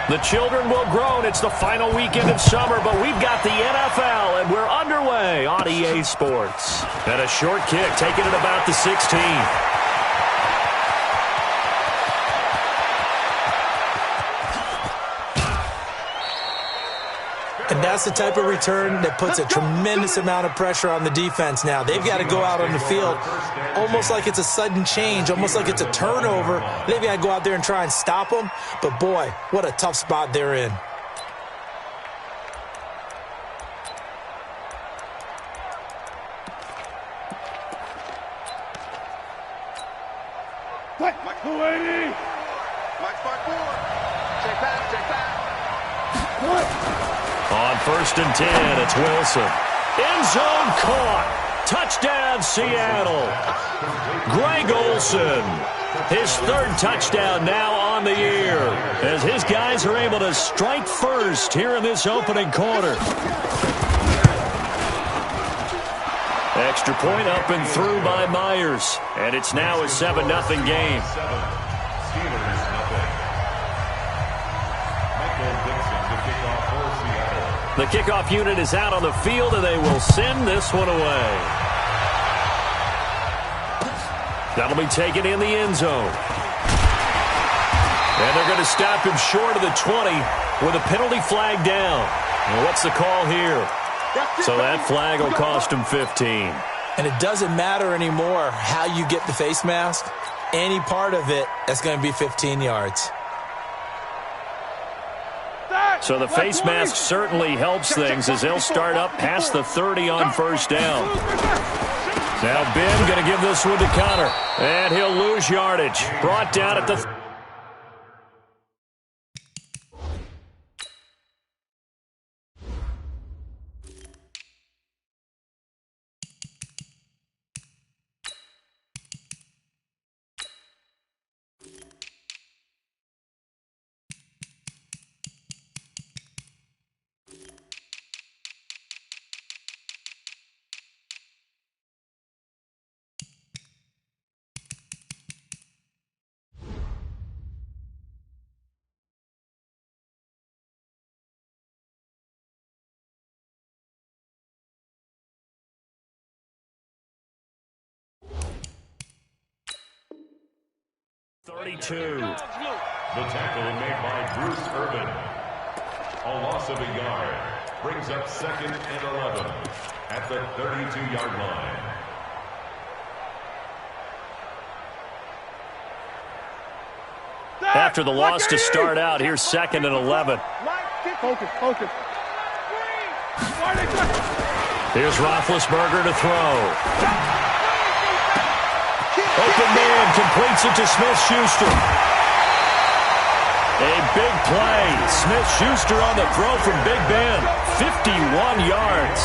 The children will groan. It's the final weekend of summer, but we've got the NFL, and we're underway on EA Sports. And a short kick, taking it about the 16. And that's the type of return that puts a tremendous amount of pressure on the defense now. They've got to go out on the field almost like it's a sudden change, almost like it's a turnover. They've got to go out there and try and stop them. But, boy, what a tough spot they're in. Mike 280. Mike 5-4. Check back. On 1st and 10, it's Wilson. End zone caught. Touchdown, Seattle. Greg Olsen. His 3rd touchdown now on the year, as his guys are able to strike first here in this opening quarter. Extra point up and through by Myers, and it's now a 7-0 game. The kickoff unit is out on the field, and they will send this one away. That'll be taken in the end zone. And they're going to stop him short of the 20 with a penalty flag down. And what's the call here? So that flag will cost him 15. And it doesn't matter anymore how you get the face mask. Any part of it, that's going to be 15 yards. So the face mask certainly helps things as they'll start up past the 30 on 1st down. Now Ben going to give this one to Connor. And he'll lose yardage. Brought down at the... The tackle made by Bruce Irvin. A loss of a yard. Brings up 2nd and 11 at the 32-yard line. After the loss to start out, here's 2nd and 11. Focus. Here's Roethlisberger to throw. Open man completes it to Smith-Schuster. A big play. Smith-Schuster on the throw from Big Ben. 51 yards.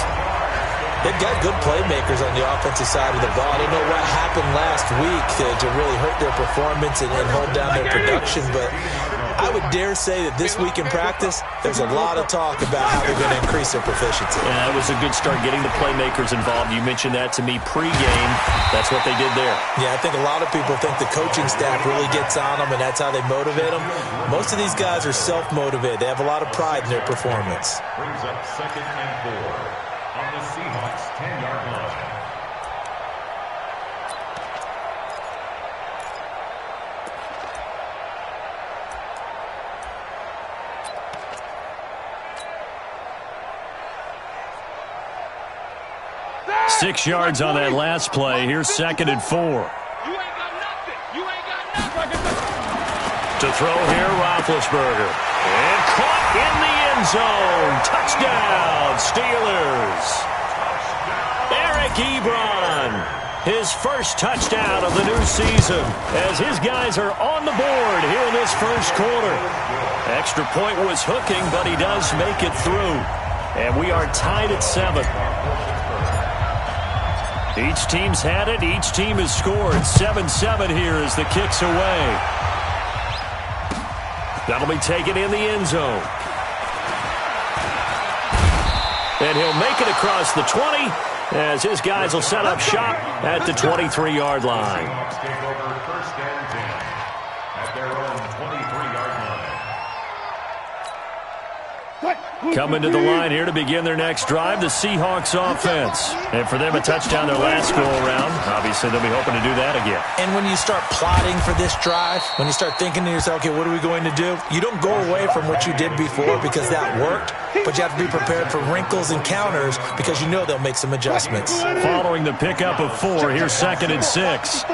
They've got good playmakers on the offensive side of the ball. I don't know what happened last week to really hurt their performance and hold down their production, but I would dare say that this week in practice, there's a lot of talk about how they're going to increase their proficiency. Yeah, it was a good start getting the playmakers involved. You mentioned that to me pregame. That's what they did there. Yeah, I think a lot of people think the coaching staff really gets on them, and that's how they motivate them. Most of these guys are self-motivated. They have a lot of pride in their performance. Brings up 2nd and 4 on the Seahawks 10-yard line. Six yards on that last play. Here's 2nd and 4. To throw here, Roethlisberger. And caught in the end zone. Touchdown, Steelers. Eric Ebron. His first touchdown of the new season as his guys are on the board here in this first quarter. Extra point was hooking, but he does make it through. And we are tied at 7. Each team's had it. Each team has scored. 7-7 here as the kick's away. That'll be taken in the end zone. And he'll make it across the 20 as his guys will set up shop at the 23-yard line. Seahawks take over 1st and 10 at their own 23-yard line. Coming to the line here to begin their next drive, the Seahawks offense. And for them, a touchdown their last go-around. Obviously, they'll be hoping to do that again. And when you start plotting for this drive, when you start thinking to yourself, okay, what are we going to do? You don't go away from what you did before because that worked, but you have to be prepared for wrinkles and counters because you know they'll make some adjustments. Following the pickup of 4, here's 2nd and 6.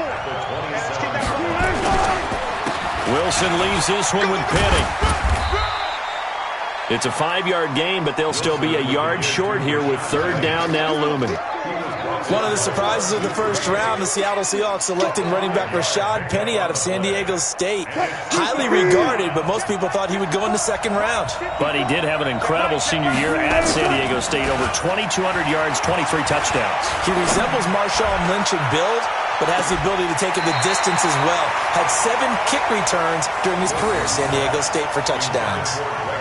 Wilson leaves this one with Penny. It's a 5-yard gain, but they'll still be a yard short here with 3rd down now looming. One of the surprises of the first round, the Seattle Seahawks selecting running back Rashad Penny out of San Diego State. Highly regarded, but most people thought he would go in the 2nd round. But he did have an incredible senior year at San Diego State. Over 2,200 yards, 23 touchdowns. He resembles Marshawn Lynch in build, but has the ability to take it the distance as well. Had 7 kick returns during his career at San Diego State for touchdowns.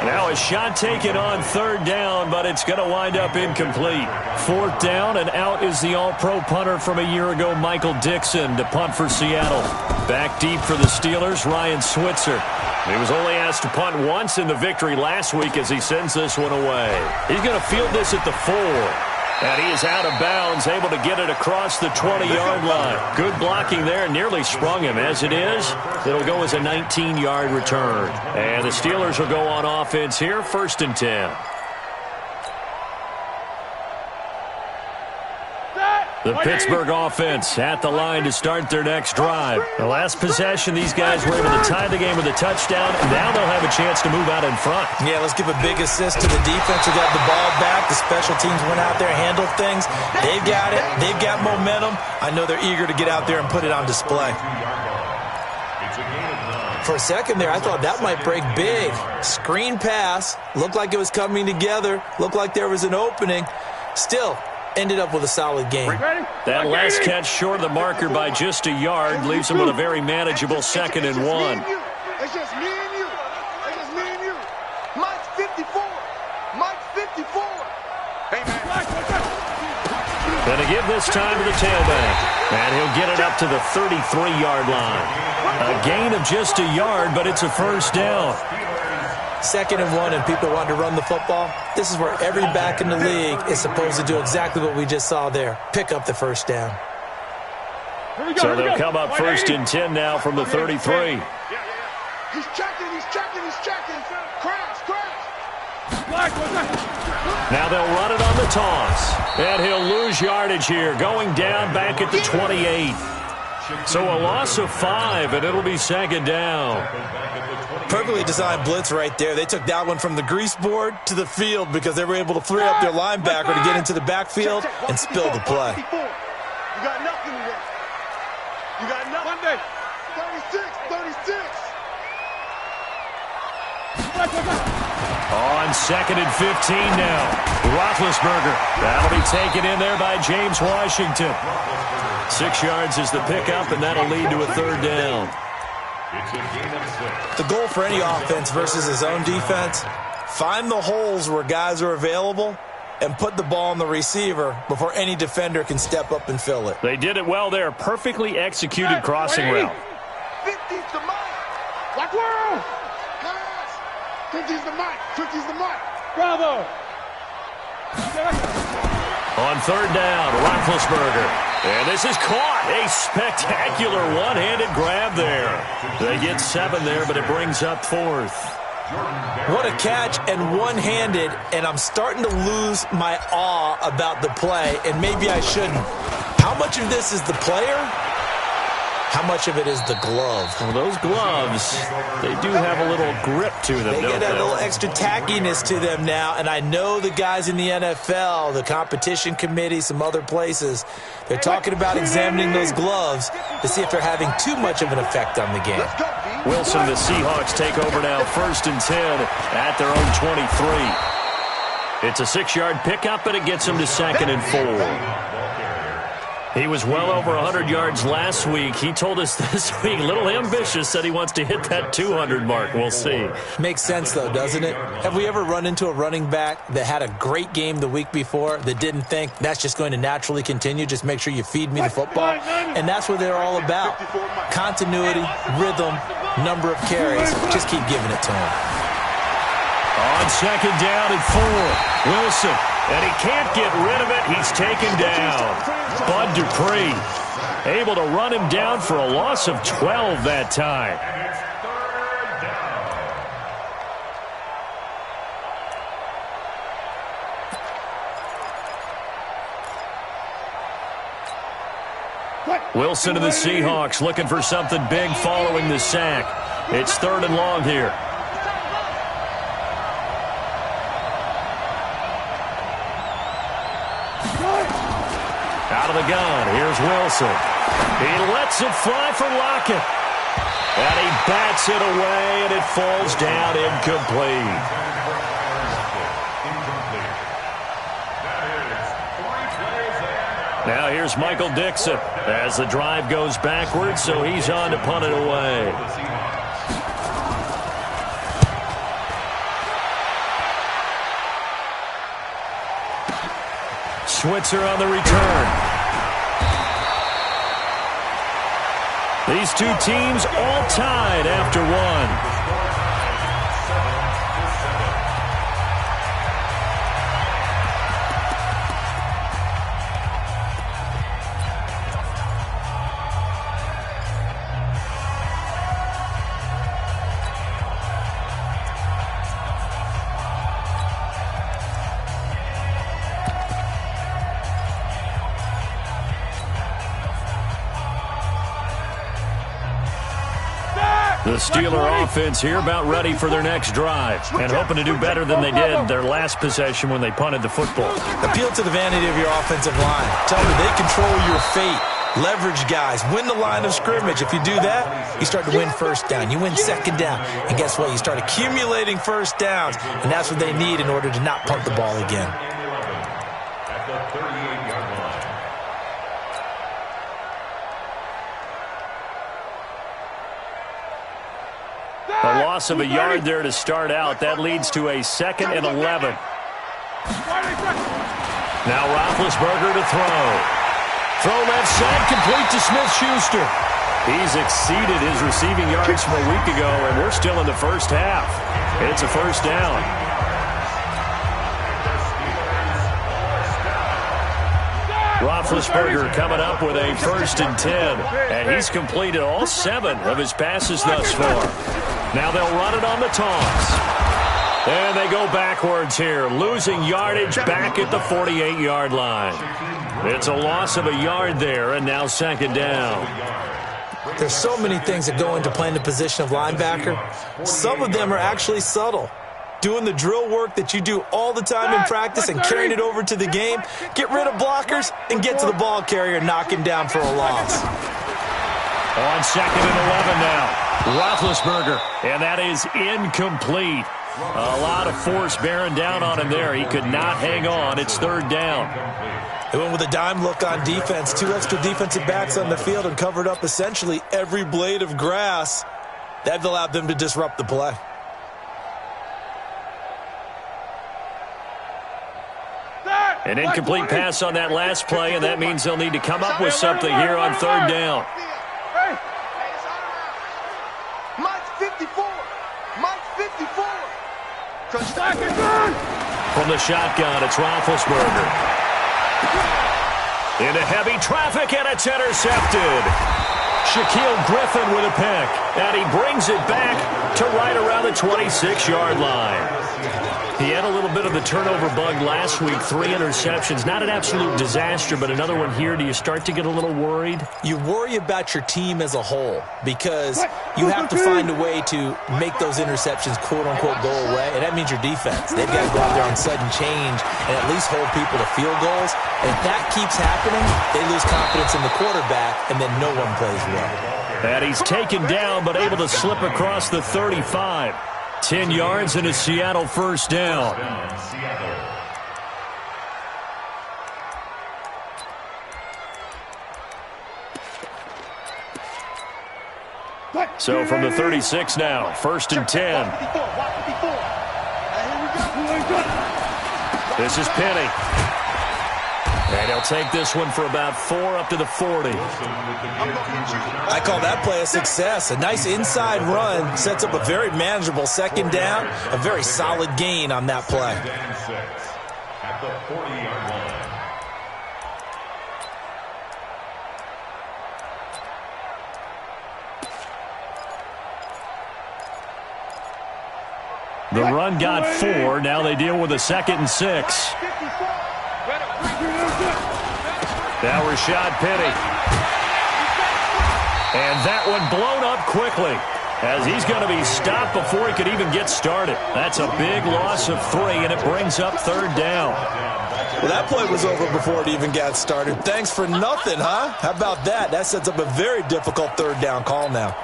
Now a shot taken on 3rd down, but it's going to wind up incomplete. 4th down, and out is the all-pro punter from a year ago, Michael Dixon, to punt for Seattle. Back deep for the Steelers, Ryan Switzer. He was only asked to punt once in the victory last week as he sends this one away. He's going to field this at the 4. And he is out of bounds, able to get it across the 20-yard line. Good blocking there, nearly sprung him. As it is, it'll go as a 19-yard return. And the Steelers will go on offense here, 1st and 10. The Pittsburgh offense at the line to start their next drive. The last possession, these guys were able to tie the game with a touchdown, and now they'll have a chance to move out in front. Yeah, let's give a big assist to the defense who got the ball back. The special teams went out there, handled things. They've got it. They've got momentum. I know they're eager to get out there and put it on display. For a second there, I thought that might break big. Screen pass. Looked like it was coming together. Looked like there was an opening. Still, ended up with a solid game. That last catch short of the marker by just a yard leaves him with a very manageable 2nd and 1. It's just me and you. It's just me and you. Mike's 54. Mike's 54. Hey, man. Going to give this time to the tailback. And he'll get it up to the 33-yard line. A gain of just a yard, but it's a 1st down. 2nd and 1 and people want to run the football. This is where every back in the league is supposed to do exactly what we just saw there. Pick up the 1st down. So they'll come up 1st and 10 now from the 33. He's checking, he's checking, he's checking. Crash. Now they'll run it on the toss. And he'll lose yardage here, going down back at the 28. So a loss of 5, and it'll be 2nd down. Perfectly designed blitz right there. They took that one from the grease board to the field because they were able to free up their linebacker to get into the backfield and spill the play. You got nothing today. You got nothing. 36. On 2nd and 15 now. Roethlisberger. That'll be taken in there by James Washington. 6 yards is the pickup, and that'll lead to a 3rd down. The goal for any offense versus his own defense, find the holes where guys are available and put the ball on the receiver before any defender can step up and fill it. They did it well there. Perfectly executed crossing route. 50's the mic. Watch world. Pass. 50's the mic. 50's the mic. Bravo. On 3rd down, Roethlisberger. And this is caught. A spectacular one-handed grab there. They get 7 there, but it brings up 4th. What a catch and one-handed, and I'm starting to lose my awe about the play, and maybe I shouldn't. How much of this is the player? How much of it is the glove? Well, those gloves, they do have a little grip to them, They don't get a they? little extra tackiness to them now, and I know the guys in the NFL, the competition committee, some other places, they're talking about examining those gloves to see if they're having too much of an effect on the game. Wilson, the Seahawks take over now 1st and 10 at their own 23. It's a 6-yard pickup, and it gets them to 2nd and 4. He was well over 100 yards last week. He told us this week, a little ambitious, said he wants to hit that 200 mark. We'll see. Makes sense, though, doesn't it? Have we ever run into a running back that had a great game the week before that didn't think that's just going to naturally continue? Just make sure you feed me the football. And that's what they're all about. Continuity, rhythm, number of carries. Just keep giving it to him. On second down and 4, Wilson. And he can't get rid of it. He's taken down. Bud Dupree able to run him down for a loss of 12 that time. Wilson of the Seahawks looking for something big following the sack. It's 3rd and long here. Out of the gun, here's Wilson. He lets it fly for Lockett. And he bats it away, and it falls down incomplete. Now here's Michael Dixon as the drive goes backwards, so he's on to punt it away. Switzer on the return. These two teams all tied after one. The Steeler offense here about ready for their next drive and hoping to do better than they did their last possession when they punted the football. Appeal to the vanity of your offensive line. Tell them they control your fate. Leverage guys. Win the line of scrimmage. If you do that, you start to win first down. You win second down. And guess what? You start accumulating first downs. And that's what they need in order to not punt the ball again. At the 38-yard line. A loss of a yard there to start out. That leads to a 2nd and 11. Now Roethlisberger to throw. Throw left side, complete to Smith-Schuster. He's exceeded his receiving yards from a week ago, and we're still in the first half. It's a first down. Roethlisberger coming up with a 1st and 10, and he's completed all 7 of his passes thus far. Now they'll run it on the toss. And they go backwards here, losing yardage back at the 48-yard line. It's a loss of a yard there, and now 2nd down. There's so many things that go into playing the position of linebacker. Some of them are actually subtle. Doing the drill work that you do all the time in practice and carrying it over to the game. Get rid of blockers and get to the ball carrier and knock him down for a loss. On 2nd and 11 now. Roethlisberger, and that is incomplete. A lot of force bearing down on him there. He could not hang on. It's 3rd down. They went with a dime look on defense. 2 extra defensive backs on the field and covered up essentially every blade of grass. That allowed them to disrupt the play. An incomplete pass on that last play, and that means they'll need to come up with something here on 3rd down. From the shotgun, it's Roethlisberger. Into heavy traffic, and it's intercepted. Shaquille Griffin with a pick, and he brings it back to right around the 26-yard line. He had a little bit of the turnover bug last week, 3 interceptions. Not an absolute disaster, but another one here. Do you start to get a little worried? You worry about your team as a whole because you have to find a way to make those interceptions, quote-unquote, go away, and that means your defense. They've got to go out there on sudden change and at least hold people to field goals. And if that keeps happening, they lose confidence in the quarterback, and then no one plays well. And he's taken down but able to slip across the 35. 10 yards and a Seattle 1st down. So from the 36 now, 1st and 10. This is Penny. And he'll take this one for about 4 up to the 40. I call that play a success. A nice inside run sets up a very manageable second down, a very solid gain on that play. At the 40-yard line. The run got 4. Now they deal with a 2nd and 6. Now Rashad Penny. And that one blown up quickly as he's going to be stopped before he could even get started. That's a big loss of 3, and it brings up 3rd down. Well, that play was over before it even got started. Thanks for nothing, huh? How about that? That sets up a very difficult 3rd down call now.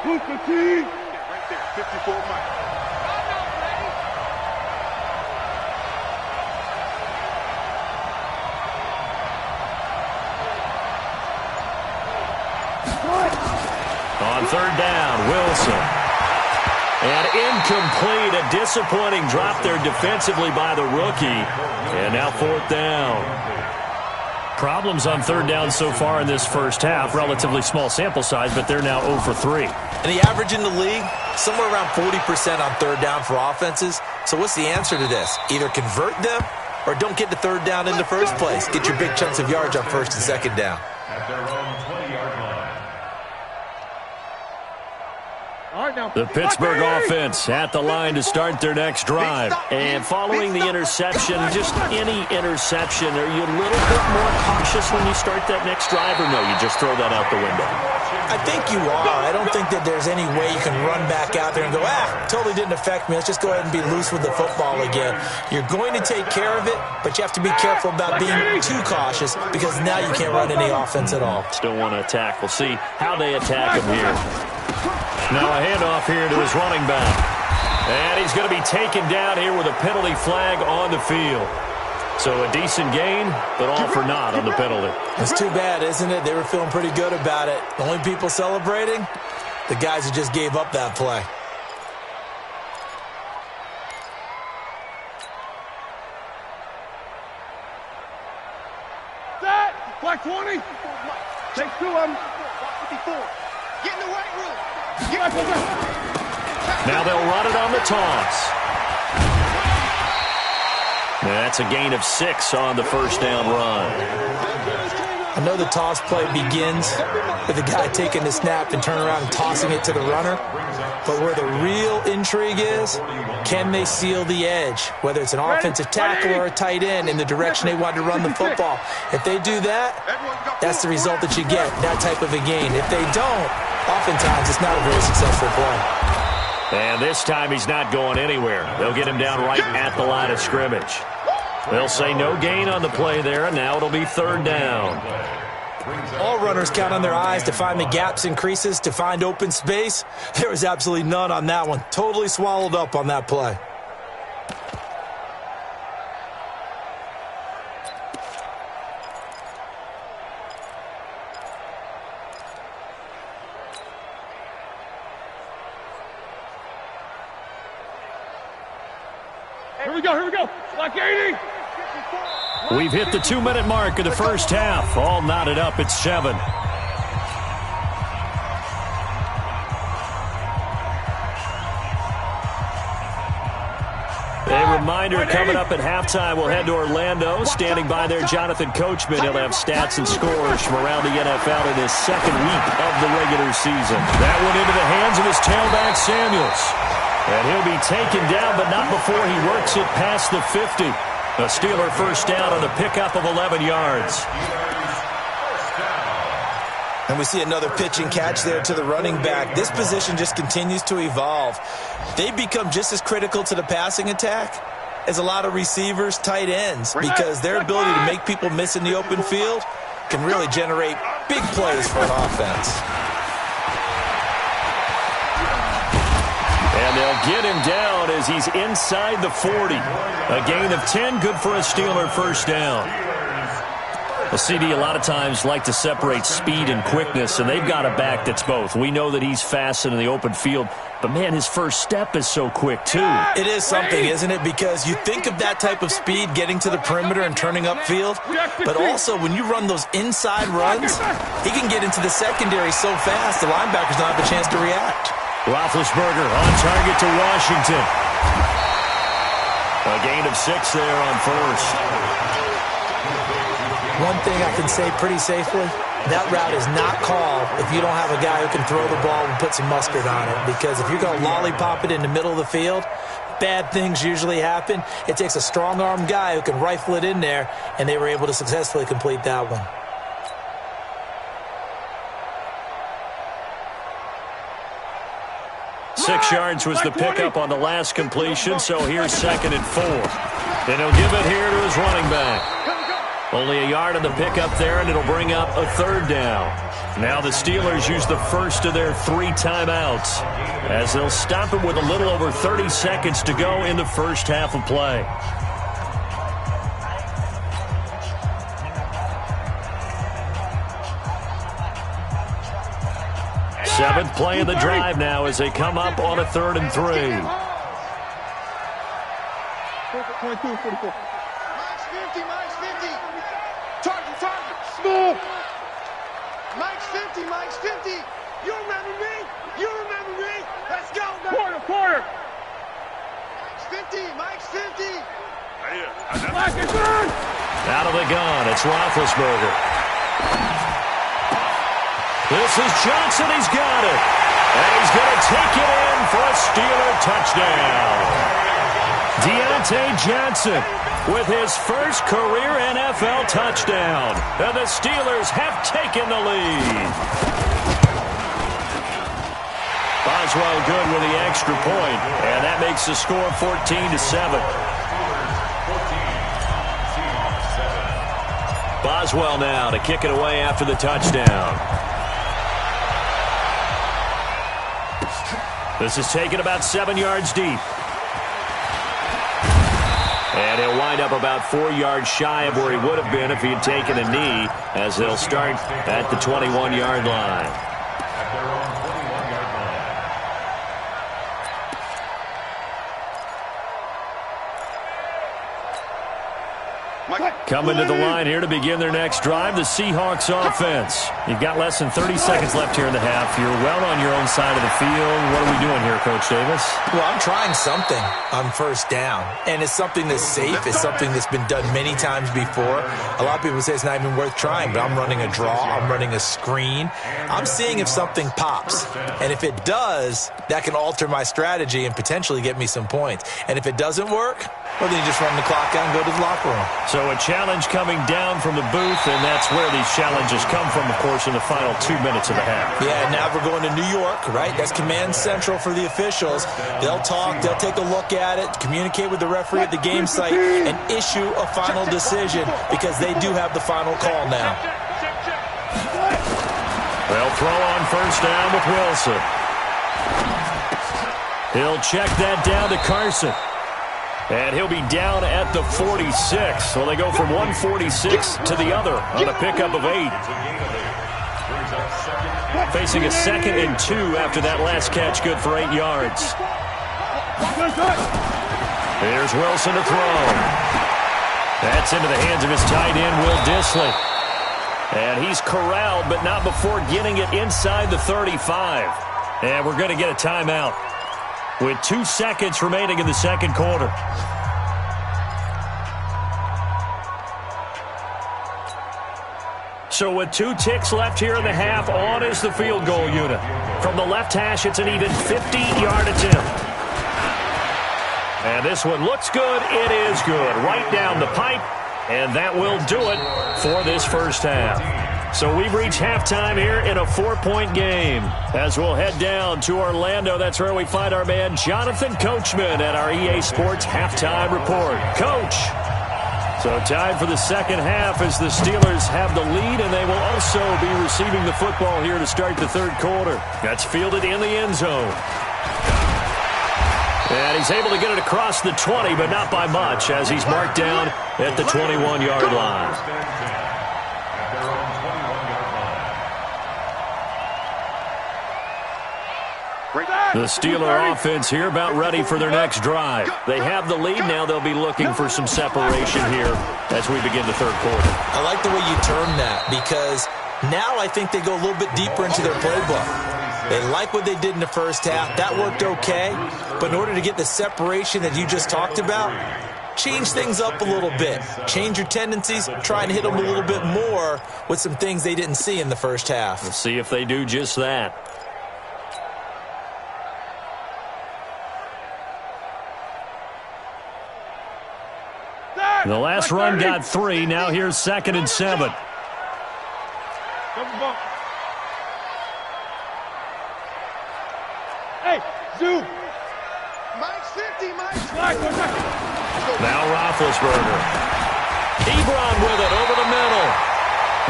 Who's the team? Right there, 54 Mike. On 3rd down, Wilson. And incomplete, a disappointing drop there defensively by the rookie. And now 4th down. Problems on 3rd down so far in this first half. Relatively small sample size, but they're now 0 for 3. And the average in the league, somewhere around 40% on 3rd down for offenses. So what's the answer to this? Either convert them or don't get to 3rd down in the first place. Get your big chunks of yards on 1st and 2nd down. At their own 20-yard line. The Pittsburgh offense at the line to start their next drive. And following the interception, just any interception, are you a little bit more cautious when you start that next drive, or no, you just throw that out the window? I think you are. I don't think that there's any way you can run back out there and go, totally didn't affect me. Let's just go ahead and be loose with the football again. You're going to take care of it, but you have to be careful about being too cautious because now you can't run any offense at all. Still want to attack. We'll see how they attack him here. Now a handoff here to his running back. And he's going to be taken down here with a penalty flag on the field. So a decent gain, but all for naught on the penalty. It's too bad, isn't it? They were feeling pretty good about it. The only people celebrating, the guys who just gave up that play. Set! Black 20! Take 2 of them. 54. Get in the right room. Now they'll run it on the toss. That's a gain of 6 on the 1st down run. I know the toss play begins with the guy taking the snap and turning around and tossing it to the runner. But where the real intrigue is, can they seal the edge? Whether it's an offensive tackle or a tight end in the direction they want to run the football. If they do that, that's the result that you get, that type of a gain. If they don't, oftentimes it's not a very successful play. And this time he's not going anywhere. They'll get him down right at the line of scrimmage. They'll say no gain on the play there, and now it'll be 3rd down. All runners count on their eyes to find the gaps and creases, to find open space. There was absolutely none on that one. Totally swallowed up on that play. Here we go. Black 80. We've hit the 2-minute mark of the first half. All knotted up at 7. A reminder coming up at halftime. We'll head to Orlando. Standing by there, Jonathan Coachman. He'll have stats and scores from around the NFL in his 2nd week of the regular season. That one into the hands of his tailback, Samuels. And he'll be taken down, but not before he works it past the 50. A Steeler 1st down on a pickup of 11 yards. And we see another pitch and catch there to the running back. This position just continues to evolve. They become just as critical to the passing attack as a lot of receivers, tight ends, because their ability to make people miss in the open field can really generate big plays for an offense. And they'll get him down as he's inside the 40. A gain of 10, good for a Steeler 1st down. Well, CD, a lot of times like to separate speed and quickness, and they've got a back that's both. We know that he's fast in the open field, but, man, his first step is so quick, too. It is something, isn't it? Because you think of that type of speed getting to the perimeter and turning upfield, but also when you run those inside runs, he can get into the secondary so fast the linebackers don't have a chance to react. Roethlisberger on target to Washington. A gain of 6 there on first. One thing I can say pretty safely, that route is not called if you don't have a guy who can throw the ball and put some mustard on it. Because if you're going to lollipop it in the middle of the field, bad things usually happen. It takes a strong-armed guy who can rifle it in there, and they were able to successfully complete that one. Six yards was the pickup on the last completion, so here's 2nd and 4. And he'll give it here to his running back. Only a yard on the pickup there, and it'll bring up a 3rd down. Now the Steelers use the first of their 3 timeouts, as they'll stop it with a little over 30 seconds to go in the first half of play. Seventh play of the drive now as they come up on a 3rd and 3. 22, 44. Mike's 50, Mike's 50. Target, target. Smooth. Mike's 50, Mike's 50. You remember me? You remember me? Let's go, man. Quarter. Mike's 50, Mike's 50. Out of the gun, it's Roethlisberger. This is Johnson, he's got it. And he's going to take it in for a Steeler touchdown. Deontay Johnson with his first career NFL touchdown. And the Steelers have taken the lead. Boswell good with the extra point, and that makes the score 14-7. Boswell now to kick it away after the touchdown. This is taken about 7 yards deep. And he'll wind up about 4 yards shy of where he would have been if he had taken a knee, as they'll start at the 21-yard line. Coming to the line here to begin their next drive, the Seahawks offense. You've got less than 30 seconds left here in the half. You're well on your own side of the field. What are we doing here, Coach Davis? Well, I'm trying something on first down, and it's something that's safe. It's something that's been done many times before. A lot of people say it's not even worth trying, but I'm running a draw. I'm running a screen. I'm seeing if something pops, and if it does, that can alter my strategy and potentially get me some points. And if it doesn't work, well, then you just run the clock out and go to the locker room. So a challenge coming down from the booth, and that's where these challenges come from, of course, in the final 2 minutes of the half. Yeah, now we're going to New York, right? That's command central for the officials. They'll talk, they'll take a look at it, communicate with the referee at the game site, and issue a final decision because they do have the final call now. They'll throw on first down with Wilson. He'll check that down to Carson. And he'll be down at the 46. So they go from 146 to the other on a pickup of 8. Facing a 2nd and 2 after that last catch, good for 8 yards. Here's Wilson to throw. That's into the hands of his tight end, Will Dissly. And he's corralled, but not before getting it inside the 35. And we're going to get a timeout with 2 seconds remaining in the second quarter. So with 2 ticks left here in the half, on is the field goal unit. From the left hash, it's an even 50-yard attempt. And this one looks good. It is good. Right down the pipe. And that will do it for this first half. So we've reached halftime here in a 4-point game. As we'll head down to Orlando, that's where we find our man Jonathan Coachman at our EA Sports Halftime Report. Coach. So time for the second half as the Steelers have the lead, and they will also be receiving the football here to start the third quarter. That's fielded in the end zone. And he's able to get it across the 20, but not by much, as he's marked down at the 21-yard line. their own 21-yard line. The Steeler offense here about ready for their next drive. They have the lead. Now they'll be looking for some separation here as we begin the third quarter. I like the way you term that, because now I think they go a little bit deeper into their playbook. They like what they did in the first half. That worked okay. But in order to get the separation that you just talked about, change things up a little bit. Change your tendencies. Try and hit them a little bit more with some things they didn't see in the first half. We'll see if they do just that. The last run got 3. Now here's 2nd and 7. Hey, Zoo. Mike's 50, Mike's 50. Now Roethlisberger. Ebron with it over the middle.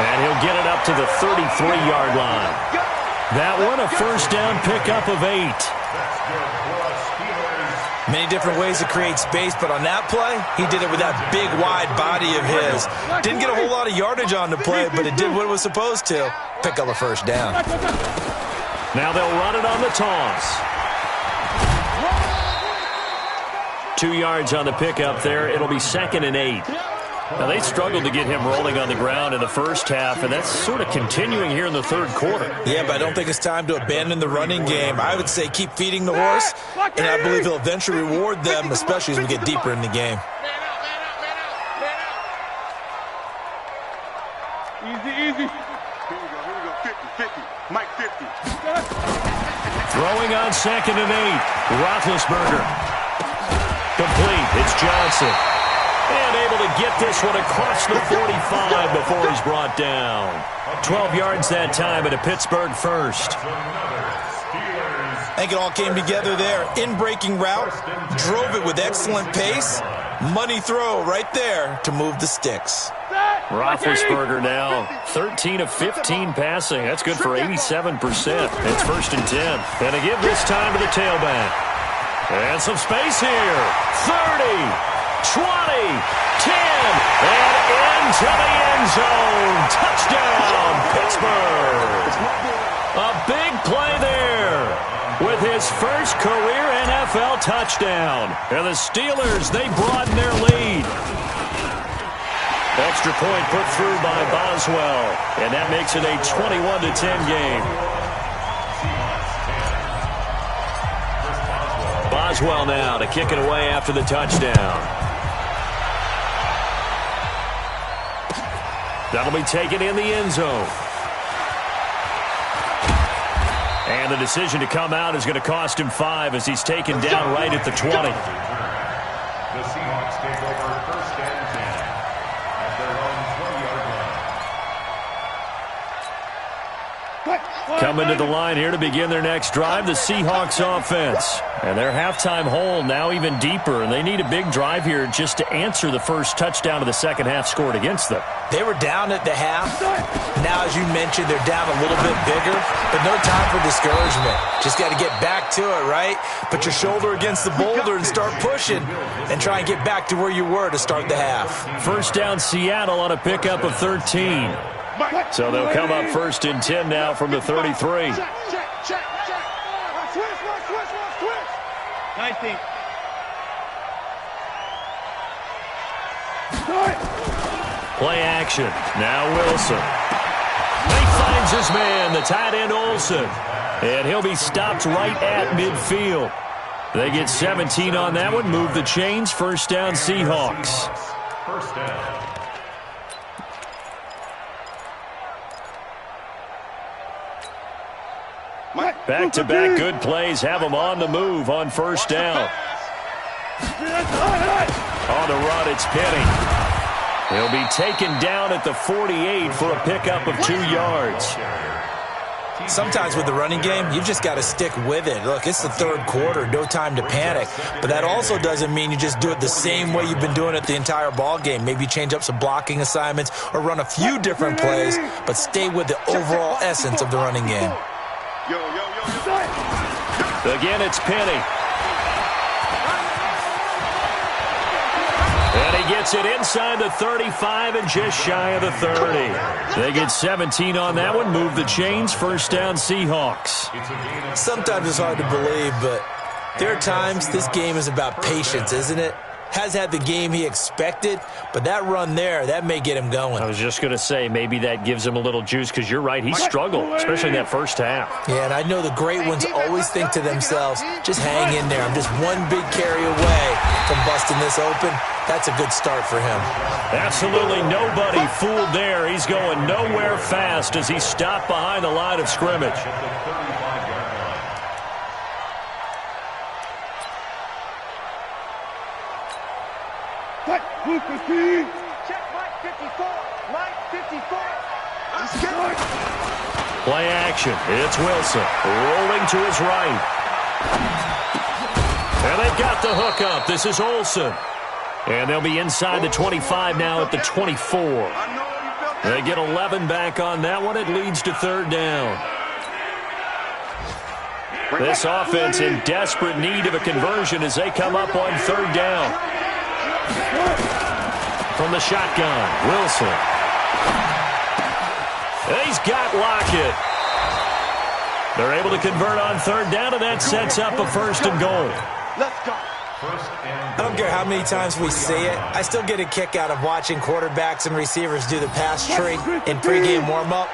And he'll get it up to the 33-yard line. That one a first down pickup of 8. Many different ways to create space, but on that play, he did it with that big, wide body of his. Didn't get a whole lot of yardage on the play, but it did what it was supposed to. Pick up a first down. Now they'll run it on the toss. 2 yards on the pickup there. It'll be 2nd and 8. Now, they struggled to get him rolling on the ground in the first half, and that's sort of continuing here in the third quarter. Yeah, but I don't think it's time to abandon the running game. I would say keep feeding the horse, and I believe he'll eventually reward them, especially as we get deeper in the game. Easy. Here we go. 50. Mike 50. Throwing on 2nd and 8. Roethlisberger. Complete. It's Johnson. And able to get this one across the 45 before he's brought down. 12 yards that time at a Pittsburgh first. I think it all came together there. In-breaking route, drove it with excellent pace. Money throw right there to move the sticks. Roethlisberger now 13 of 15 passing. That's good for 87%. It's 1st and 10. And to give this time to the tailback. And some space here. 30. 20, 10, and into the end zone. Touchdown, Pittsburgh. A big play there with his first career NFL touchdown. And the Steelers, they broaden their lead. Extra point put through by Boswell, and that makes it a 21-10 game. Boswell now to kick it away after the touchdown. That'll be taken in the end zone. And the decision to come out is going to cost him 5 as he's taken down right at the 20. The Seahawks take over 1st and 10 at their own 20-yard line. Coming to the line here to begin their next drive, the Seahawks offense. And their halftime hole now even deeper, and they need a big drive here just to answer the first touchdown of the second half scored against them. They were down at the half. Now, as you mentioned, they're down a little bit bigger, but no time for discouragement. Just got to get back to it, right? Put your shoulder against the boulder and start pushing and try and get back to where you were to start the half. First down, Seattle on a pickup of 13. So they'll come up 1st and 10 now from the 33. Check. Switch. 19. Play action. Now Wilson. He finds his man, the tight end Olsen. And he'll be stopped right at midfield. They get 17 on that one. Move the chains. First down, Seahawks. First down. Back-to-back good plays have them on the move on first down. On the run, it's Penny. He'll be taken down at the 48 for a pickup of 2 yards. Sometimes with the running game, you've just got to stick with it. Look, it's the third quarter, no time to panic. But that also doesn't mean you just do it the same way you've been doing it the entire ball game. Maybe change up some blocking assignments or run a few different plays, but stay with the overall essence of the running game. Again, it's Penny. And he gets it inside the 35 and just shy of the 30. They get 17 on that one, move the chains, first down Seahawks. Sometimes it's hard to believe, but there are times this game is about patience, isn't it? Has had the game he expected, but that run there, that may get him going. I was just going to say, maybe that gives him a little juice, because you're right, he struggled, especially in that first half. Yeah, and I know the great ones always think to themselves, just hang in there. I'm just one big carry away from busting this open. That's a good start for him. Absolutely nobody fooled there. He's going nowhere fast as he stopped behind the line of scrimmage. Check Mike 54. Mike 54. Let's get Play action. It's Wilson rolling to his right. And they've got the hook up. This is Olsen. And they'll be inside the 25 now at the 24. They get 11 back on that one. It leads to third down. This offense in desperate need of a conversion as they come up on third down. From the shotgun, Wilson. He's got Lockett. They're able to convert on third down, and that sets up a first and goal. Let's go. I don't care how many times we see it. I still get a kick out of watching quarterbacks and receivers do the pass tree in pregame warm-up.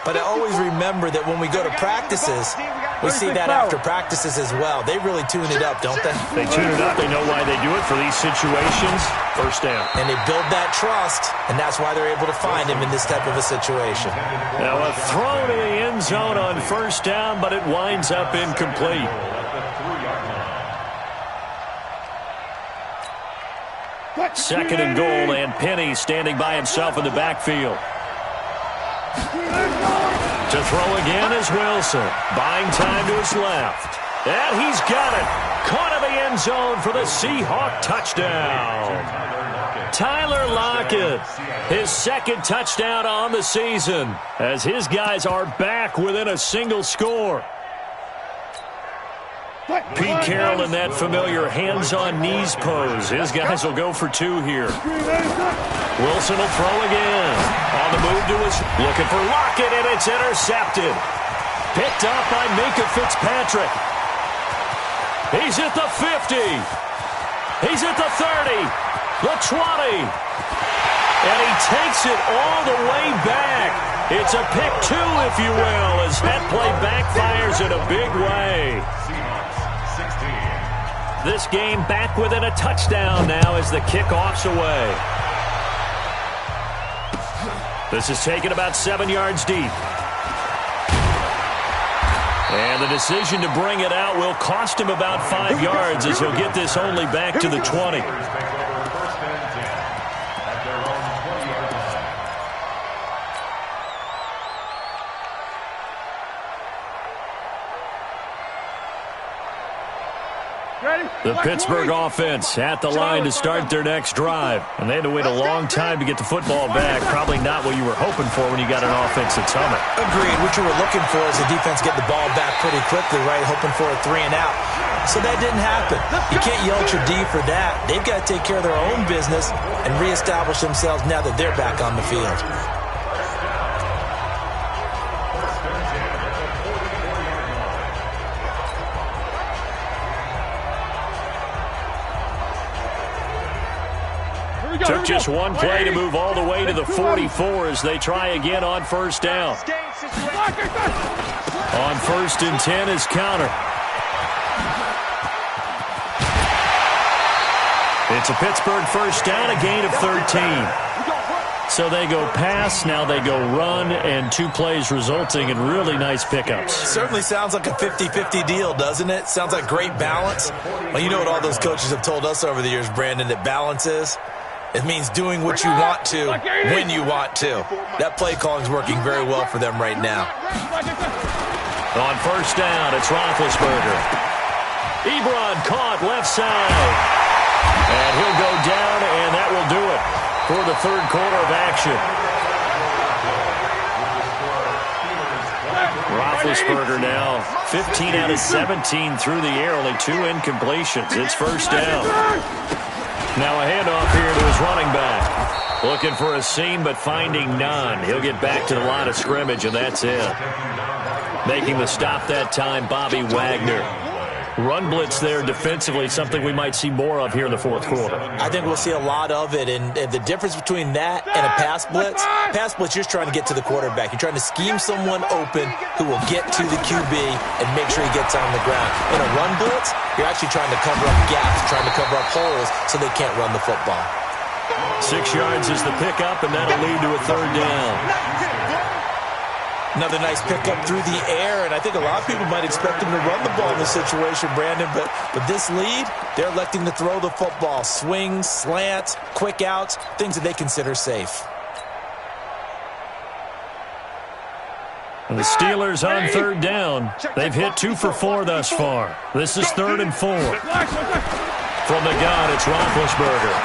But I always remember that when we go to practices, we see that after practices as well. They really tune it up, don't they? They tune it up. They know why they do it for these situations. First down. And they build that trust, and that's why they're able to find him in this type of a situation. Now a throw to the end zone on first down, but it winds up incomplete. Second and goal, and Penny standing by himself in the backfield. To throw again is Wilson. Buying time to his left. And he's got it. Caught in the end zone for the Seahawk touchdown. Tyler Lockett, his second touchdown on the season, as his guys are back within a single score. Pete Carroll in that familiar hands-on knees pose. His guys will go for two here. Wilson will throw again. On the move to his... Looking for Lockett, and it's intercepted. Picked up by Minkah Fitzpatrick. He's at the 50. He's at the 30. The 20. And he takes it all the way back. It's a pick two, if you will, as that play backfires in a big way. This game back within a touchdown now as the kickoff's away. This is taken about 7 yards deep. And the decision to bring it out will cost him about 5 yards as he'll get this only back to the 20. The Pittsburgh offense at the line to start their next drive. And they had to wait a long time to get the football back. Probably not what you were hoping for when you got an offense that's humming. Agreed. What you were looking for is the defense get the ball back pretty quickly, right? Hoping for a 3 and out. So that didn't happen. You can't yell at your D for that. They've got to take care of their own business and reestablish themselves now that they're back on the field. Took just one play to move all the way to the 44 as they try again on first down. On first and 10 is counter. It's a Pittsburgh first down, a gain of 13. So they go pass, now they go run, and 2 plays resulting in really nice pickups. Certainly sounds like a 50-50 deal, doesn't it? Sounds like great balance. Well, you know what all those coaches have told us over the years, Brandon, that balance is? It means doing what you want to when you want to. That play calling is working very well for them right now. On first down, it's Roethlisberger. Ebron caught left side. And he'll go down, and that will do it for the third quarter of action. Roethlisberger now 15 out of 17 through the air, only 2 incompletions. It's first down. Now a handoff here to his running back. Looking for a seam, but finding none. He'll get back to the line of scrimmage, and that's it. Making the stop that time, Bobby Wagner. Run blitz there defensively, something we might see more of here in the fourth quarter. I think we'll see a lot of it, and the difference between that and a pass blitz, you're just trying to get to the quarterback. You're trying to scheme someone open who will get to the QB and make sure he gets on the ground. In a run blitz, you're actually trying to cover up gaps, trying to cover up holes so they can't run the football. 6 yards is the pickup, and that'll lead to a third down. Another nice pickup through the air, and I think a lot of people might expect him to run the ball in this situation, Brandon, but with this lead, they're electing to throw the football. Swings, slants, quick outs, things that they consider safe. And the Steelers on third down. They've hit 2 for 4 thus far. This is 3rd and 4. From the gun, it's Roethlisberger.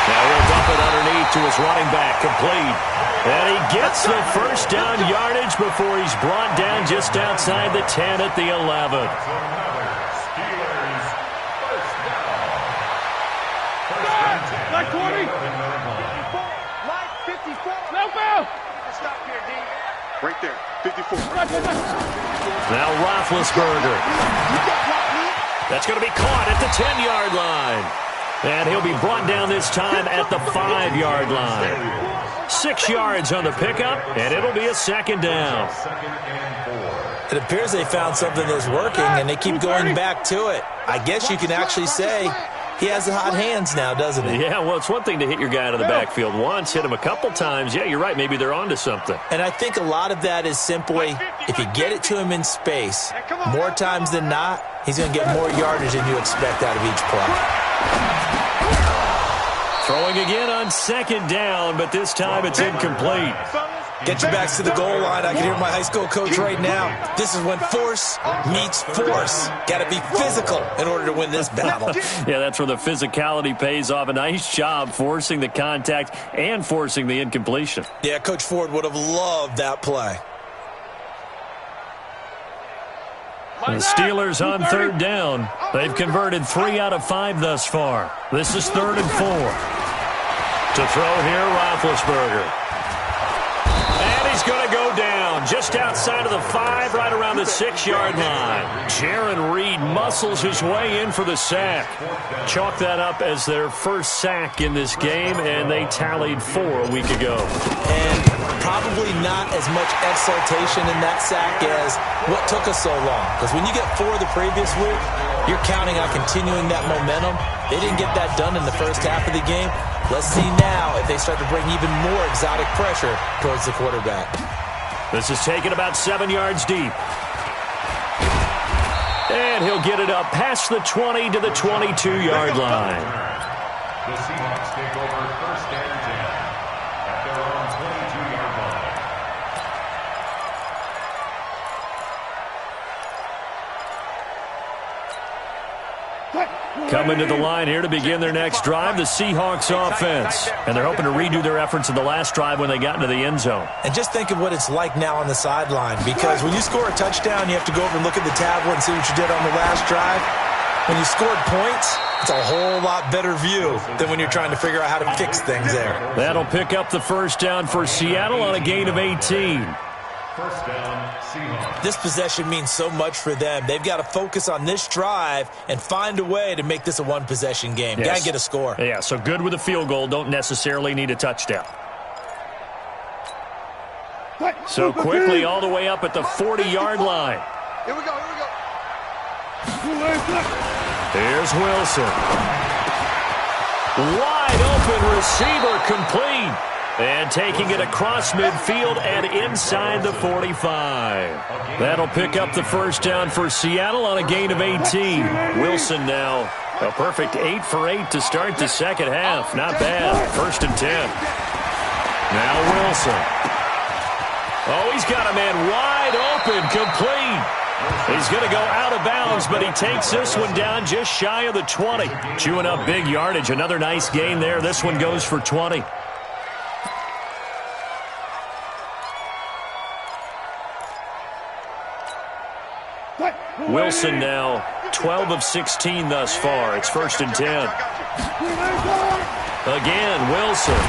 Now he'll dump it underneath to his running back, complete. And he gets the first down yardage before he's brought down just outside the 10 at the 11. Like 20. Like 54. No foul. Stop here, D. Right there, 54. Now Roethlisberger. That's going to be caught at the 10-yard line. And he'll be brought down this time at the 5-yard line. 6 yards on the pickup, and it'll be a second down. It appears they found something that's working, and they keep going back to it. I guess you can actually say he has the hot hands now, doesn't he? Yeah, well, it's one thing to hit your guy out of the backfield once, hit him a couple times. Yeah, you're right. Maybe they're onto something. And I think a lot of that is simply if you get it to him in space, more times than not, he's going to get more yardage than you expect out of each play. Throwing again on second down, but this time it's incomplete. Get your backs to the goal line. I can hear my high school coach right now. This is when force meets force. Got to be physical in order to win this battle. Yeah, that's where the physicality pays off. A nice job forcing the contact and forcing the incompletion. Yeah, Coach Ford would have loved that play. The Steelers on third down. They've converted 3 out of 5 thus far. This is 3rd and 4. To throw here, Roethlisberger. And he's going to go down just outside of the 5, right around the 6-yard line. Jaron Reed muscles his way in for the sack. Chalk that up as their first sack in this game, and they tallied 4 a week ago. And probably not as much exultation in that sack as what took us so long. Because when you get 4 the previous week, you're counting on continuing that momentum. They didn't get that done in the first half of the game. Let's see now if they start to bring even more exotic pressure towards the quarterback. This is taken about 7 yards deep. And he'll get it up past the 20 to the 22-yard line. The Seahawks take over 1st and 10 at their own 22-yard line. Coming to the line here to begin their next drive, the Seahawks offense. And they're hoping to redo their efforts in the last drive when they got into the end zone. And just think of what it's like now on the sideline, because when you score a touchdown, you have to go over and look at the tablet and see what you did on the last drive. When you scored points, it's a whole lot better view than when you're trying to figure out how to fix things there. That'll pick up the first down for Seattle on a gain of 18. First down, Seahawks. This possession means so much for them. They've got to focus on this drive and find a way to make this a one-possession game. Yes. Got to get a score. Yeah, so good with a field goal. Don't necessarily need a touchdown. So quickly all the way up at the 40-yard line. Here we go, here we go. Here's Wilson. Wide open receiver, complete. And taking it across midfield and inside the 45. That'll pick up the first down for Seattle on a gain of 18. Wilson now a perfect 8 for 8 to start the second half. Not bad. 1st and 10. Now Wilson. Oh, he's got a man wide open, complete. He's going to go out of bounds, but he takes this one down just shy of the 20. Chewing up big yardage. Another nice gain there. This one goes for 20. Wilson now 12 of 16 thus far. It's 1st and 10. Again, Wilson.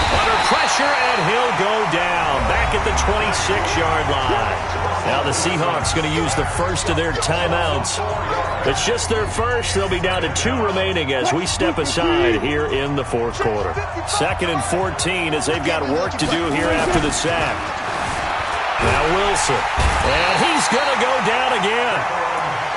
Under pressure, and he'll go down. Back at the 26-yard line. Now the Seahawks going to use the first of their timeouts. It's just their first. They'll be down to 2 remaining as we step aside here in the fourth quarter. 2nd and 14 as they've got work to do here after the sack. Now Wilson. And he's going to go down again.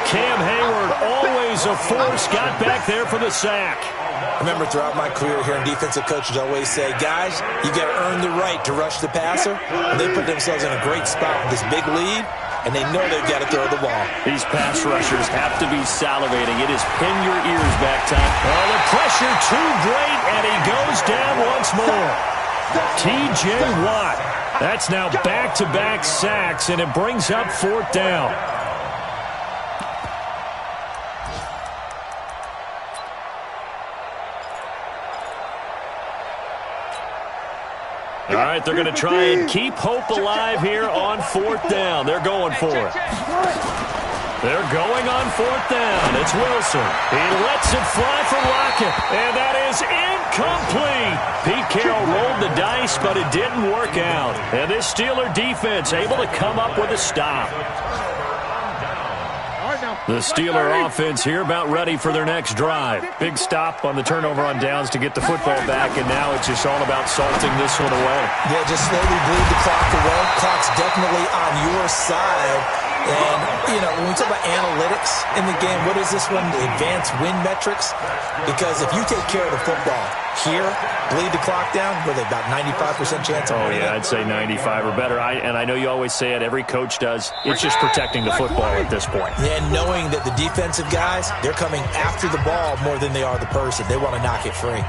Cam Hayward, always a force, got back there for the sack. I remember throughout my career hearing defensive coaches always say, guys, you got to earn the right to rush the passer. And they put themselves in a great spot with this big lead, and they know they've got to throw the ball. These pass rushers have to be salivating. It is pin your ears back time. Oh, the pressure too great, and he goes down once more. T.J. Watt. That's now back-to-back sacks, and it brings up 4th down. All right, they're going to try and keep hope alive here on 4th down. They're going for it. They're going on 4th down. It's Wilson. He lets it fly for Lockett, and that is incomplete. Pete Carroll rolled the dice, but it didn't work out. And this Steeler defense able to come up with a stop. The Steeler offense here about ready for their next drive. Big stop on the turnover on downs to get the football back, and now it's just all about salting this one away. Yeah, just slowly bleed the clock away. Clock's definitely on your side. And, you know, when we talk about analytics in the game, what is this one? Advanced win metrics? Because if you take care of the football here, bleed the clock down, were they about 95% chance? Oh, yeah, I'd say 95 or better. And I know you always say it, every coach does. It's just protecting the football at this point. Yeah, and knowing that the defensive guys, they're coming after the ball more than they are the person. They want to knock it free.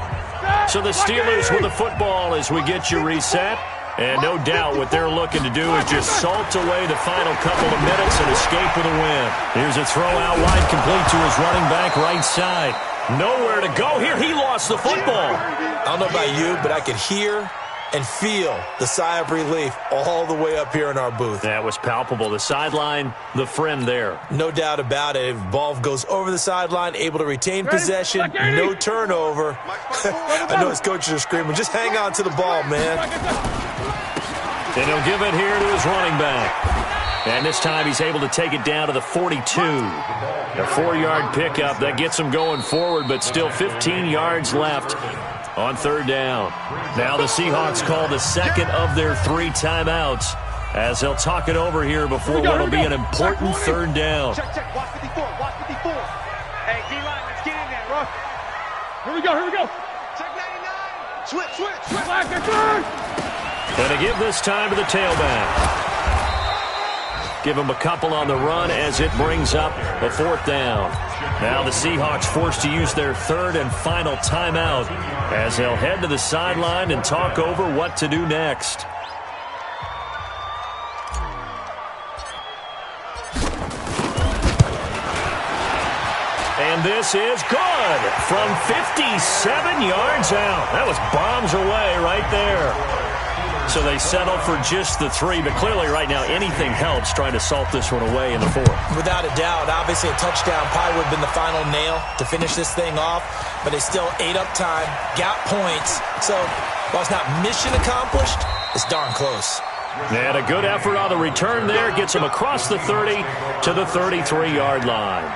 So the Steelers with the football as we get you reset. And no doubt what they're looking to do is just salt away the final couple of minutes and escape with a win. Here's a throw out wide, complete to his running back right side. Nowhere to go here. He lost the football. I don't know about you, but I could hear and feel the sigh of relief all the way up here in our booth. That was palpable. The sideline, the friend there. No doubt about it. Ball goes over the sideline, able to retain possession, no turnover. I know his coaches are screaming, just hang on to the ball, man. And he'll give it here to his running back. And this time he's able to take it down to the 42. A 4-yard pickup. That gets him going forward, but still 15 yards left on 3rd down. Now the Seahawks call the second of their 3 timeouts as they'll talk it over here before what will be an important 3rd down. Check. Watch 54. Watch 54. Hey, D-line, let's get in there, bro. Here we go. Check 99. Switch. And to give this time to the tailback. Give him a couple on the run as it brings up a 4th down. Now the Seahawks forced to use their 3rd and final timeout as they'll head to the sideline and talk over what to do next. And this is good from 57 yards out. That was bombs away right there. So they settle for just the 3, but clearly right now anything helps trying to salt this one away in the 4th. Without a doubt, obviously a touchdown probably would have been the final nail to finish this thing off, but they still ate up time, got points. So while it's not mission accomplished, it's darn close. And a good effort on the return there gets them across the 30 to the 33-yard line.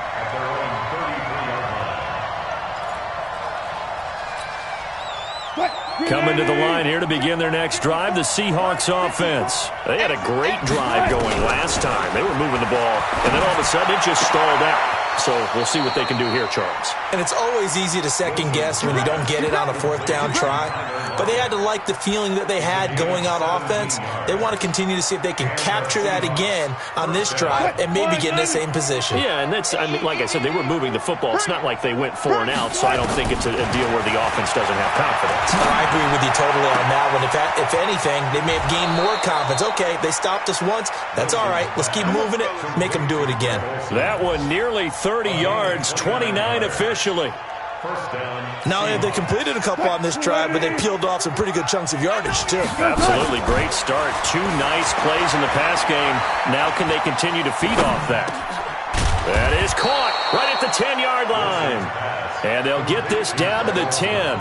Coming to the line here to begin their next drive, the Seahawks offense. They had a great drive going last time. They were moving the ball, and then all of a sudden it just stalled out. So we'll see what they can do here, Charles. And it's always easy to second guess when you don't get it on a 4th down try. But they had to like the feeling that they had going on offense. They want to continue to see if they can capture that again on this drive and maybe get in the same position. Yeah, and that's, I mean, like I said, they were moving the football. It's not like they went 4 and out, so I don't think it's a deal where the offense doesn't have confidence. No, I agree with you totally on that one. If anything, they may have gained more confidence. Okay, they stopped us once. That's all right. Let's keep moving it. Make them do it again. That one nearly 30 yards, 29 officially. Not only have they completed a couple on this drive, but they peeled off some pretty good chunks of yardage, too. Absolutely. Great start. 2 nice plays in the pass game. Now can they continue to feed off that? That is caught right at the 10-yard line. And they'll get this down to the 10.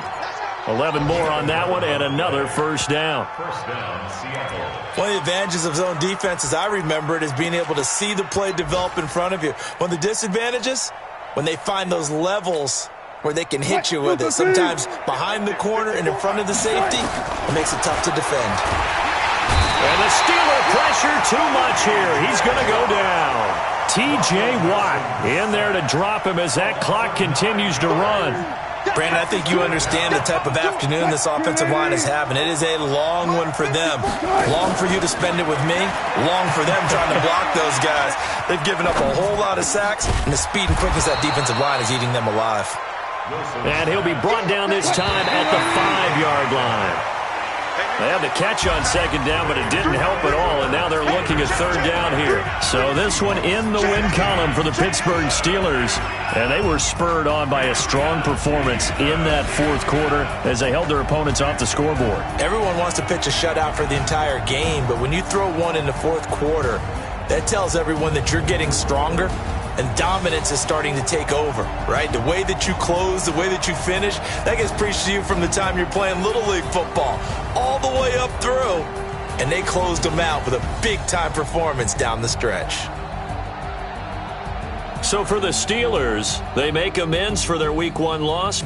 11 more on that one and another first down. First down, Seattle. One of the advantages of zone defense, as I remember it, is being able to see the play develop in front of you. One of the disadvantages, when they find those levels where they can hit you with it, sometimes behind the corner and in front of the safety, it makes it tough to defend. And the Steeler pressure too much here. He's going to go down. T.J. Watt in there to drop him as that clock continues to run. Brandon, I think you understand the type of afternoon this offensive line is having. It is a long one for them. Long for you to spend it with me. Long for them trying to block those guys. They've given up a whole lot of sacks, and the speed and quickness of that defensive line is eating them alive. And he'll be brought down this time at the 5-yard line. They had the catch on second down, but it didn't help at all, and now they're looking at third down here. So this one in the win column for the Pittsburgh Steelers, and they were spurred on by a strong performance in that fourth quarter as they held their opponents off the scoreboard. Everyone wants to pitch a shutout for the entire game, but when you throw one in the fourth quarter, that tells everyone that you're getting stronger and dominance is starting to take over, right? The way that you close, the way that you finish, that gets preached to you from the time you're playing Little League football all the way up through. And they closed them out with a big-time performance down the stretch. So for the Steelers, they make amends for their Week 1 loss.